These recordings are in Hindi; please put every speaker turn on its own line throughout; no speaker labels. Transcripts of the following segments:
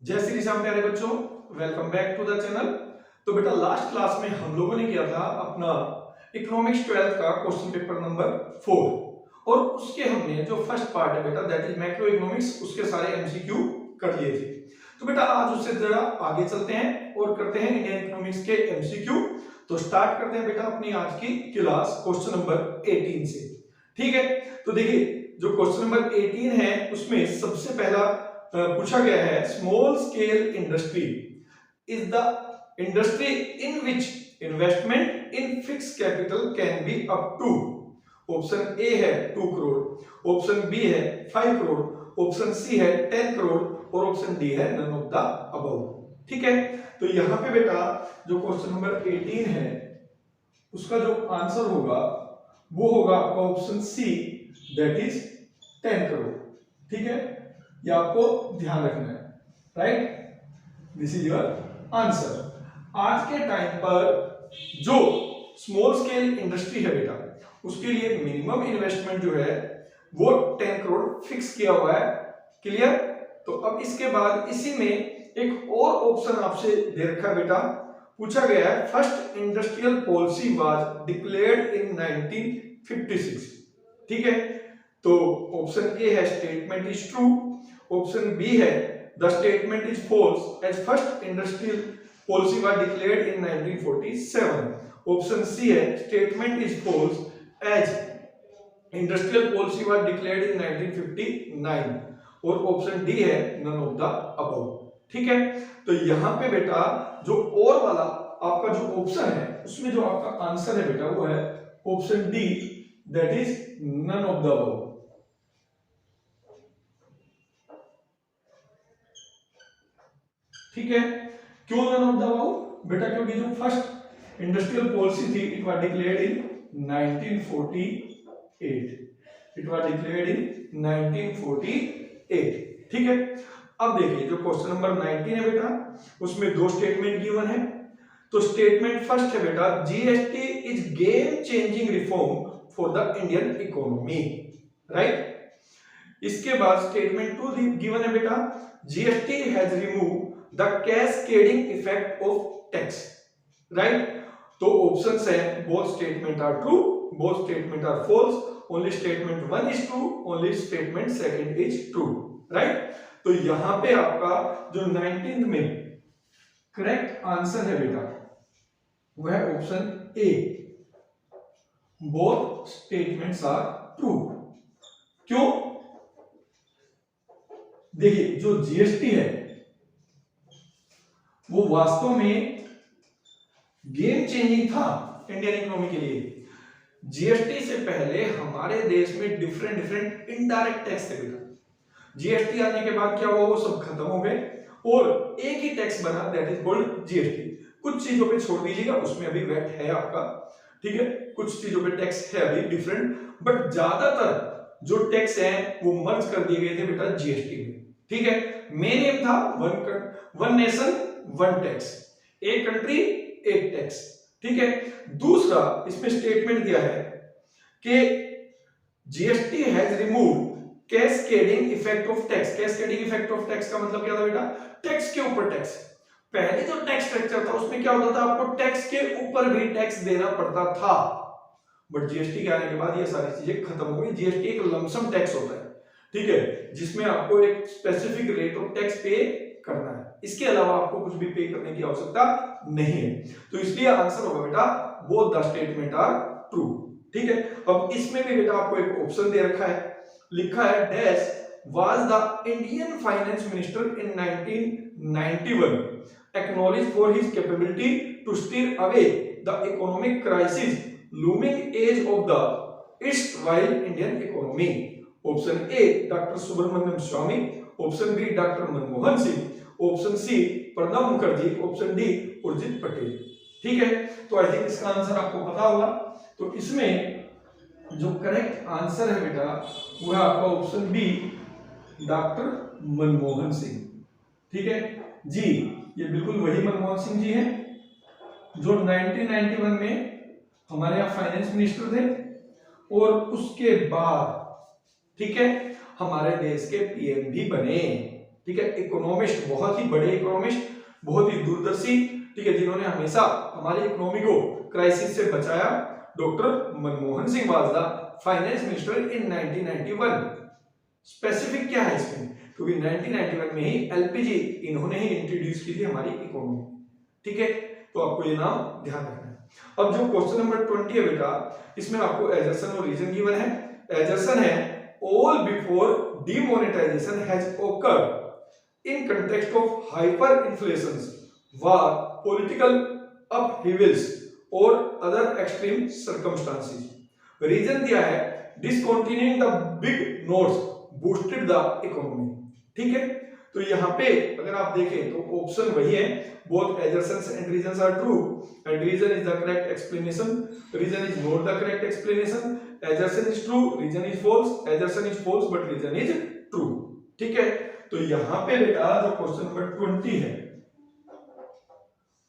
जय श्री राम प्यारे बच्चों, welcome back to the channel. तो बेटा लास्ट क्लास में हम लोगों ने किया था अपना इकोनॉमिक्स 12th का क्वेश्चन पेपर नंबर 4 और उसके हमने जो फर्स्ट पार्ट है बेटा दैट इज मैक्रो इकोनॉमिक्स, उसके सारे एमसीक्यू कर लिए थे। तो बेटा आज उससे जरा आगे चलते हैं और करते हैं इंडियन इकोनॉमिक्स के एमसीक्यू। तो स्टार्ट करते हैं बेटा अपनी आज की क्लास क्वेश्चन नंबर 18 से। ठीक है, तो देखिए जो क्वेश्चन नंबर 18 है उसमें सबसे पहला पूछा गया है small scale industry is the industry in which investment in fix capital can be up to. Option A है 2 करोड़, ऑप्शन बी है 5 करोड़, ऑप्शन सी है 10 करोड़ और ऑप्शन डी है नन ऑफ द अबव। ठीक है, तो यहां पे बेटा जो क्वेश्चन नंबर 18 है उसका जो आंसर होगा वो होगा आपका option see that is 10 crore. ठीक है, ये आपको ध्यान रखना है, right. This is your answer. आज के टाइम पर जो स्मॉल स्केल इंडस्ट्री है बेटा उसके लिए मिनिमम इन्वेस्टमेंट जो है वो 10 करोड़ फिक्स किया हुआ है। क्लियर। तो अब इसके बाद इसी में एक और ऑप्शन आपसे दे रखा है बेटा, पूछा गया है first industrial policy was declared in 1956। ठीक है, तो ऑप्शन ए है statement is true, option B है the statement is false as first industrial policy was declared in 1947, option C है statement is false as industrial policy was declared in 1959 और ऑप्शन डी है नन ऑफ द अबव। ठीक है, तो यहां पे बेटा जो और वाला आपका जो ऑप्शन है उसमें जो आपका आंसर है बेटा वो है option D that is none of the above. ठीक है, क्यों नन ऑफ द अबव बेटा? क्योंकि जो फर्स्ट इंडस्ट्रियल पॉलिसी थी it was declared in 1948, it was declared इन 1948। ठीक है, अब देखिए जो क्वेश्चन नंबर 19 है बेटा उसमें दो स्टेटमेंट गिवन है। तो स्टेटमेंट फर्स्ट है बेटा GST is game changing reform for the Indian economy, right. इसके बाद स्टेटमेंट 2 गिवन है बेटा GST has remove the cascading effect of tax, right. तो ऑप्शंस है both statement are true, both statement are false, only statement 1 is true, only statement second is true, right. तो यहां पे आपका जो 19th में करेक्ट आंसर है बेटा वह है option A, both statements are true. क्यों? देखिए जो जीएसटी है वो वास्तव में गेम चेंजिंग था इंडियन इकोनॉमी के लिए। जीएसटी से पहले हमारे देश में डिफरेंट इनडायरेक्ट टैक्स थे बेटा। जीएसटी आने के बाद क्या हुआ, वो सब खत्म हो गए और एक ही टैक्स बना दैट इज कॉल्ड जीएसटी। कुछ चीजों पे छोड़ दीजिएगा, उसमें अभी वैट है आपका, ठीक है, कुछ चीजों पे टैक्स है अभी डिफरेंट, बट ज्यादातर जो टैक्स है वो मर्ज कर दिए गए थे बेटा जीएसटी में। ठीक है, मेन एम था वन नेशन वन टैक्स, एक कंट्री एक टैक्स। ठीक है, दूसरा इसमें स्टेटमेंट दिया है कि GST has removed cascading effect of tax. Cascading effect of tax का मतलब क्या था बेटा? टैक्स के ऊपर टैक्स। पहले जो टैक्स स्ट्रक्चर था उसमें क्या होता था, आपको टैक्स के ऊपर भी टैक्स देना पड़ता था, बट जीएसटी के आने के बाद ये सारी चीजें खत्म हो गई। जीएसटी एक लमसम टैक्स होता है, ठीक है, जिसमें आपको एक स्पेसिफिक रेट ऑफ टैक्स पे करना है, इसके अलावा आपको कुछ भी पे करने की आवश्यकता नहीं है। तो इसलिए आंसर होगा बेटा both the statement are true. ठीक है, अब इसमें भी बेटा आपको एक ऑप्शन दे रखा है, लिखा है dash was the Indian finance minister in 1991 acknowledged for his capability to steer away the economic crisis looming edge of the erstwhile Indian economy. Option A Dr. Subramaniam Swamy, option B Dr. Manmohan Singh, option C Pranab Mukherjee, option D Urjit Patel. ठीक है, तो आई थिंक इसका आंसर आपको पता होगा। तो इसमें जो करेक्ट आंसर है बेटा वो है आपका option B doctor Manmohan Singh. ठीक है जी, ये बिल्कुल वही मनमोहन सिंह जी हैं जो 1991 में हमारे यहाँ फाइनेंस मिनिस्टर थे और उसके बाद ठीक है हमारे देश के पीएम भी बने। ठीक है, इकोनॉमिस्ट, बहुत ही बड़े इकोनॉमिस्ट, बहुत ही दूरदर्शी, ठीक है, जिन्होंने हमेशा हमारी इकोनॉमी को क्राइसिस से बचाया, doctor Manmohan Singh was the finance minister in 1991। Specific क्या है इसमें, क्योंकि 1991 में ही एलपीजी इन्होंने ही इंट्रोड्यूस की थी हमारी इकोनॉमी, ठीक है, तो आपको ये नाम ध्यान रखना है। अब जो क्वेश्चन नंबर 20 है बेटा, इसमें आपको एजर्सन और रीजन गिवन है। एजर्सन है all before demonetization has occurred in context of hyperinflations, war, political upheavals or other extreme circumstances. Reason दिया है discontinuing the big notes boosted the economy, ठीक है, तो यहाँ पे अगर आप देखें तो ऑप्शन वही है, both assertions and reasons are true and reason is the correct explanation, reason is not the correct explanation, assertion is true, reason is false, assertion is false but reason is true, ठीक है, तो यहाँ पे बेटा जो क्वेश्चन नंबर 20 है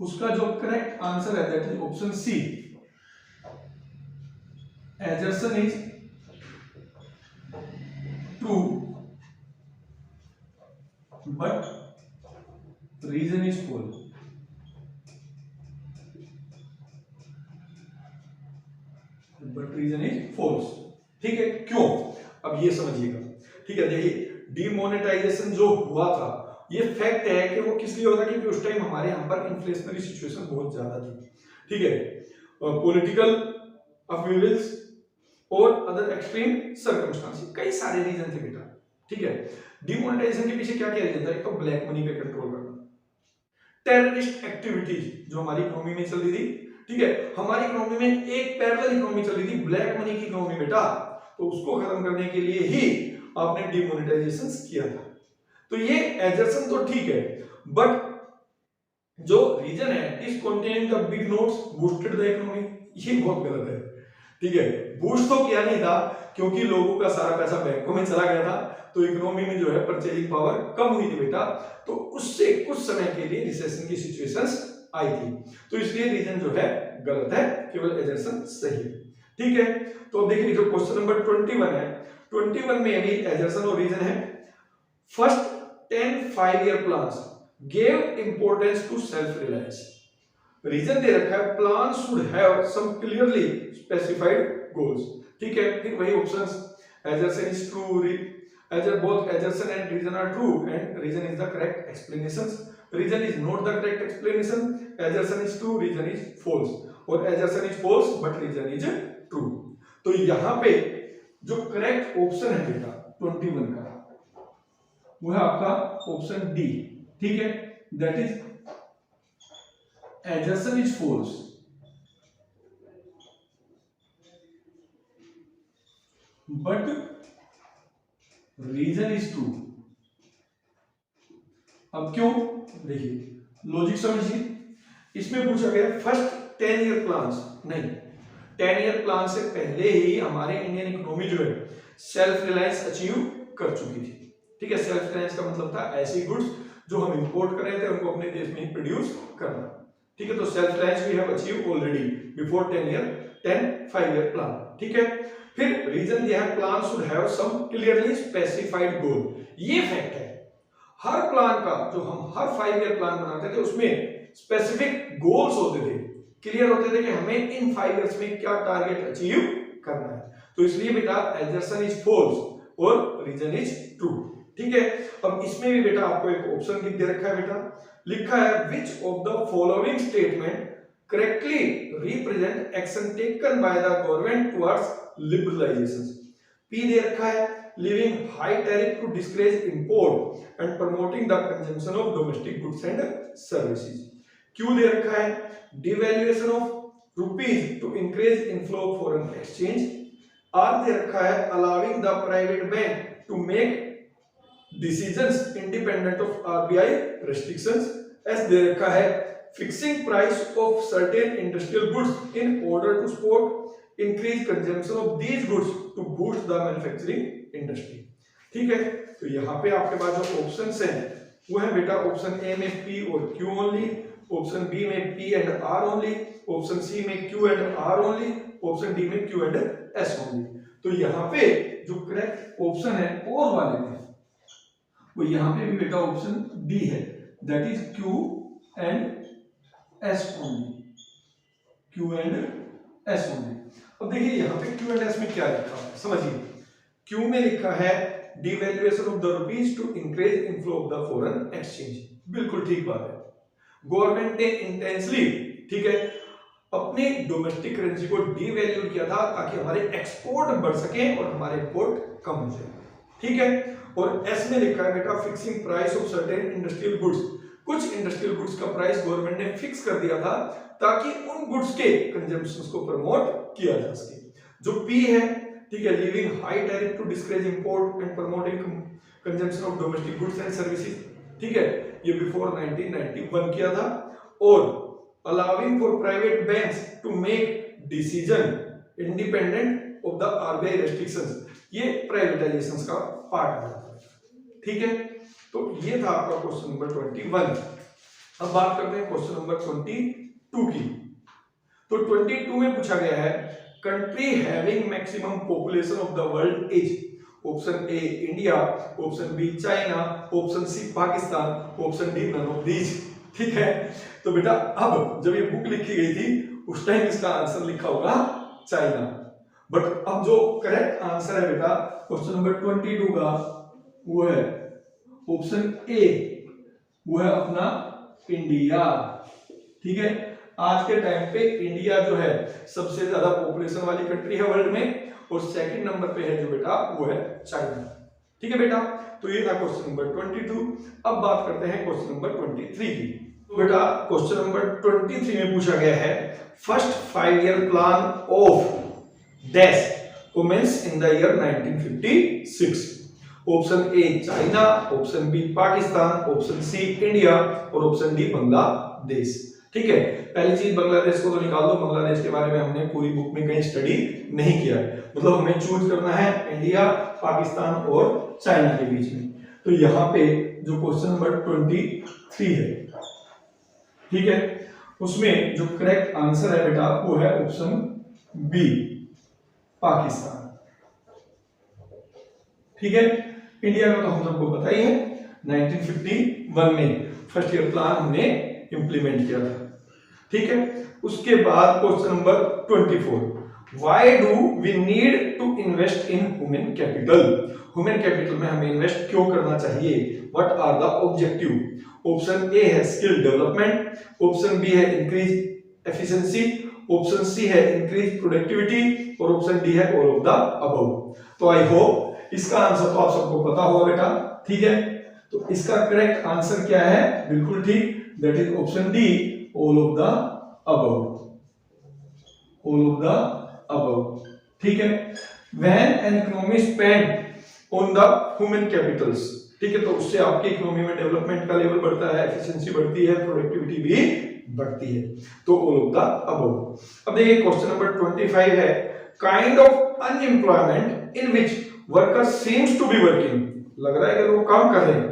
उसका जो करेक्ट आंसर है that is option C, assertion is true but reason is false, but reason is false, ठीक है, क्यों, अब ये समझिएगा, ठीक है, देखिए डिमोनेटाइजेशन जो हुआ था ये फैक्ट है कि वो किस लिए हुआ था, क्योंकि उस टाइम हमारे यहाँ पर इन्फ्लेशनरी सिचुएशन बहुत ज्यादा थी, ठीक है, पॉलिटिकल अपहीवल्स और अदर एक्सट्रीम सर्कमस्टांसेस, कई सारे रीजन थे बेटा, ठीक है। डिमोनेटाइजेशन के पीछे क्या क्या रीजन था, एक तो ब्लैक मनी पे कंट्रोल करना, टेररिस्ट एक्टिविटीज जो हमारी इकोनॉमी में चल रही थी, ठीक है, हमारी इकोनॉमी में एक पैरेलल इकोनॉमी चल रही थी, ब्लैक मनी की इकोनॉमी बेटा, तो उसको खत्म करने के लिए ही आपने डिमोनेटाइजेशन किया था, तो ये एजर्सन तो ठीक है, बट जो रीजन है discontinuing the big notes boosted the economy, ये बहुत गलत है, ठीक है, बूस्ट तो किया नहीं था क्योंकि लोगों का सारा पैसा बैंकों में चला गया था, तो इकोनॉमी में जो है परचेजिंग पावर कम हुई थी बेटा, तो उससे कुछ समय के लिए रिसेशन की सिचुएशंस आई थी, तो इसलिए रीजन जो है गलत है, केवल एजर्सन सही है, ठीक है। तो अब देखिए जो क्वेश्चन नंबर 21 है, 21 में भी एजर्सन और रीजन है, first 10 5-year plans gave importance to self reliance, reason दे रखा है plan should have some clearly specified goals, ठीक है, फिर वही options, assertion is true, both assertion and reason are true and reason is the correct explanations, reason is not the correct explanation, assertion is true, reason is false, और assertion is false but reason is true, तो यहाँ पे जो करेक्ट ऑप्शन है बेटा 21 का वो है आपका ऑप्शन डी, ठीक है, that is assertion is false but reason is true. अब क्यों, देखिए लॉजिक समझिए, इसमें पूछा गया फर्स्ट 10 ईयर प्लान्स, नहीं 10 ईयर प्लान से पहले ही हमारे इंडियन इकोनॉमी जो है सेल्फ रिलायंस अचीव कर चुकी थी, ठीक है, सेल्फ रिलायंस का मतलब था ऐसी गुड्स जो हम इंपोर्ट कर रहे थे उनको अपने देश में ही प्रोड्यूस करना, ठीक है, तो self reliance we have achieve already before 10 5-year plan, ठीक है। फिर रीजन दिया है plan should have some clearly specified goal, ये फैक्ट है, हर प्लान का जो हम हर 5-year प्लान बनाते थे उसमें स्पेसिफिक गोल्स होते थे, क्लियर होते थे कि हमें इन 5 years में क्या टारगेट अचीव करना है, तो इसलिए बेटा एजर्सन इज फॉल्स और रीजन इज ट्रू, ठीक है। अब इसमें भी बेटा आपको एक ऑप्शन दे रखा है बेटा, लिखा है which of the following statement correctly represent action taken by the government towards liberalisation, P दे रखा है levying high tariff to discourage import and promoting the consumption of domestic goods and services, Q दे रखा है devaluation of rupees to increase inflow of foreign exchange, R दे रखा है allowing the private bank to make decisions independent of RBI restrictions, S दे रखा है fixing price of certain industrial goods in order to support increase consumption of these goods to boost the manufacturing industry, ठीक है। तो यहाँ पे आपके पास जो ऑप्शंस हैं वो है बेटा ऑप्शन ए में P और Q ओनली, ऑप्शन बी में P and R only, option C में Q and R only, option D में Q एंड S ओनली, तो यहाँ पे जो करेक्ट ऑप्शन है और वाले में वो यहाँ पे भी बेटा ऑप्शन डी है, that is Q and S only, Q and S only. अब देखिए यहाँ पे क्यू एंड एस में क्या लिखा है समझिए। क्यू में लिखा है devaluation of the rupees to increase inflow of the foreign exchange, बिल्कुल ठीक बात है। गवर्नमेंट ने इंटेंसली, ठीक है, अपने डोमेस्टिक करेंसी को डीवैल्यू किया था ताकि हमारे एक्सपोर्ट बढ़ सके और हमारे इंपोर्ट कम हो जाए, ठीक है। और एस में लिखा है बेटा fixing price of certain industrial goods, कुछ इंडस्ट्रियल गुड्स का प्राइस गवर्नमेंट ने फिक्स कर दिया था ताकि उन गुड्स के कंजम्पशन को प्रमोट किया जा सके। जो पी है, ठीक है, leaving high tariff to discourage import and promoting consumption of domestic goods and services, ठीक है, ये बिफोर 1991 किया था। और allowing for private banks to make decision independent of the RBI restrictions, ये प्राइवेटाइजेशंस का पार्ट आ जाता है, ठीक है। तो ये था आपका क्वेश्चन नंबर 21। अब बात करते हैं क्वेश्चन नंबर 22 की। तो 22 में पूछा गया है country having maximum population of the world is, option A India, option B China, option C Pakistan, option D none of these, ठीक है। तो बेटा अब जब ये बुक लिखी गई थी उस टाइम इसका आंसर लिखा होगा चाइना, बट अब जो करेक्ट आंसर है बेटा क्वेश्चन नंबर 22 का वो है ऑप्शन ए, वो है अपना इंडिया, ठीक है। आज के टाइम पे इंडिया जो है सबसे ज्यादा पॉपुलेशन वाली कंट्री है वर्ल्ड में, और सेकंड नंबर पे है जो बेटा वो है चाइना, ठीक है बेटा। तो ये था क्वेश्चन नंबर 22। अब बात करते हैं क्वेश्चन नंबर 23 की। तो बेटा क्वेश्चन नंबर 23 में पूछा गया है first 5 year plan of dash womens in the year 1956, option A China, option B Pakistan, option C India और ऑप्शन डी बांग्लादेश, ठीक है। पहली चीज बांग्लादेश को तो निकाल दो, बांग्लादेश के बारे में हमने पूरी बुक में कहीं स्टडी नहीं किया है, मतलब हमें चूज करना है इंडिया, पाकिस्तान और चाइना के बीच में। तो यहाँ पे जो क्वेश्चन नंबर 23 है, ठीक है, उसमें जो करेक्ट आंसर है बेटा वो है ऑप्शन बी पाकिस्तान, ठीक है। इंडिया का तो हम सबको पता ही है 1951 में फर्स्ट ईयर प्लान हमने इंप्लीमेंट किया था, ठीक है। उसके बाद question number 24, why do we need to invest in human capital, human capital में हमें इन्वेस्ट क्यों करना चाहिए, what are the objective. Option A है स्किल डेवलपमेंट, ऑप्शन बी है इंक्रीज एफिशिएंसी, ऑप्शन सी है इंक्रीज प्रोडक्टिविटी और ऑप्शन डी है ऑल ऑफ द अबव। तो आई होप इसका आंसर तो आप सबको पता होगा बेटा, ठीक है। तो इसका करेक्ट आंसर क्या है, बिल्कुल ठीक, that is option D all of the above, all of the above, ठीक है। When an economy spend on the human Capitals, ठीक है, तो उससे आपकी इकोनॉमी में डेवलपमेंट का लेवल बढ़ता है, एफिशिएंसी बढ़ती है, प्रोडक्टिविटी भी बढ़ती है, तो ऑल ऑफ द अबव। अब देखिए क्वेश्चन नंबर 25 है kind of unemployment in which worker seems to be working, लग रहा है कि वो काम कर रहे हैं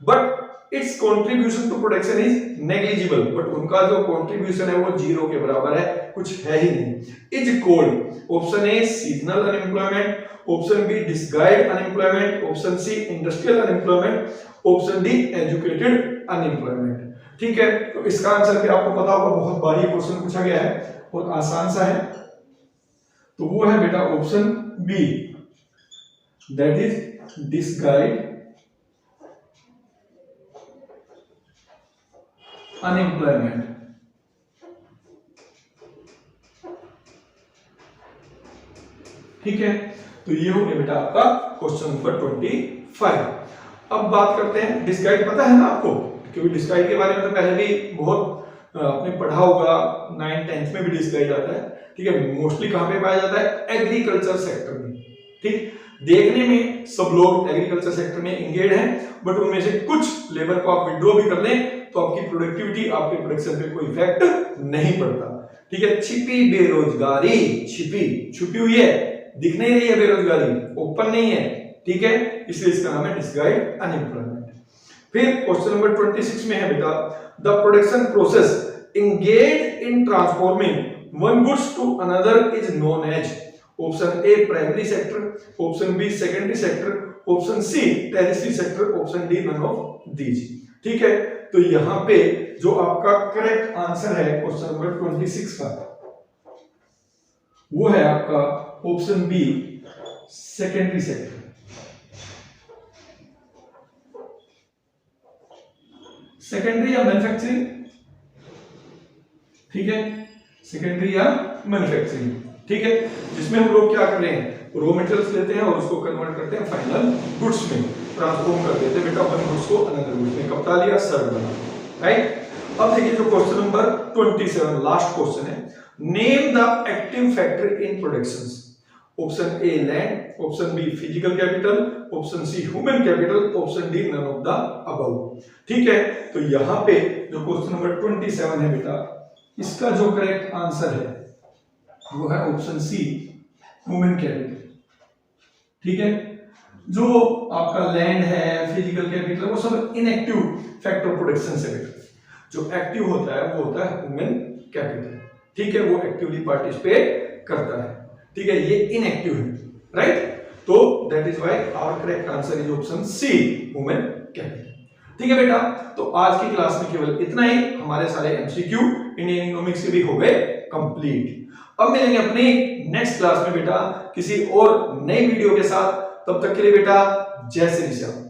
but its contribution to production is negligible, but उनका जो कंट्रीब्यूशन है वो जीरो के बराबर है, कुछ है ही नहीं। Is called option A seasonal unemployment, option B disguised unemployment, option C industrial unemployment, option D educated unemployment, ठीक है। तो इसका आंसर भी आपको पता होगा, बहुत बारीक क्वेश्चन पूछा गया है और आसान सा है, तो वो है बेटा option B, that is disguised unemployment, ठीक है। तो ये हो गया बेटा आपका क्वेश्चन नंबर 25। अब बात करते हैं डिसगाइड, पता है ना आपको, क्योंकि डिसगाइड के बारे में तो पहले भी बहुत आपने पढ़ा होगा, 9th-10th में भी डिसगाइड आता है, ठीक है। मोस्टली कहां पे पाया जाता है, एग्रीकल्चर सेक्टर में, ठीक। देखने में सब लोग एग्रीकल्चर सेक्टर में एंगेज हैं, बट उनमें से कुछ लेबर को आप विड्रॉ भी कर लें तो आपकी प्रोडक्टिविटी, आपके प्रोडक्शन पे कोई इफेक्ट नहीं पड़ता, ठीक है। छिपी बेरोजगारी, छुपी हुई है, दिख नहीं रही है बेरोजगारी, ओपन नहीं है, ठीक है, इसलिए इसका नाम है डिसगाइज्ड अनएम्प्लॉयमेंट। फिर क्वेश्चन नंबर 26 में है बेटा the production process engaged in transforming one goods to another is known as, option A primary sector, option B secondary sector, option C territory sector, option D none of these. ठीक है, तो यहां पे जो आपका करेक्ट आंसर है क्वेश्चन नंबर 26 का वो है आपका option B secondary sector. Secondary या मैन्युफैक्चरिंग, ठीक है, सेकेंडरी या मैन्युफैक्चरिंग, ठीक है, जिसमें हम लोग क्या कर रहे हैं, रॉ मटेरियल्स लेते हैं और उसको कन्वर्ट करते हैं फाइनल गुड्स में, ट्रांसफॉर्म कर देते हैं बेटा वन गुड्स को अनदर गुड्स में, कपड़ा लिया शर्ट बना, राइट। अब देखिए जो क्वेश्चन नंबर 27 लास्ट क्वेश्चन है, name the active factor in productions. Option A land, option B physical capital, option C human capital, option D none of the above. ठीक है, तो यहां पे जो क्वेश्चन नंबर 27 है बेटा, इसका जो करेक्ट आंसर है वो है ऑप्शन सी ह्यूमन कैपिटल। ठीक है, जो आपका लैंड है, फिजिकल कैपिटल, वो सब इनएक्टिव फैक्टर प्रोडक्शन से बेटा, जो एक्टिव होता है वो होता है ह्यूमन कैपिटल। ठीक है, वो एक्टिवली पार्टिसिपेट करता है, ठीक है, ये इनएक्टिव है, राइट। तो that is why our correct answer is option C human capital. ठीक है बेटा, तो आज की क्लास में केवल इतना ही, हमारे सारे एमसीक्यू इंडियन इकोनॉमिक्स के भी हो गए कंप्लीट। अब मिलेंगे अपनी नेक्स्ट क्लास में बेटा किसी और नई वीडियो के साथ, तब तक के लिए बेटा जय श्री राम।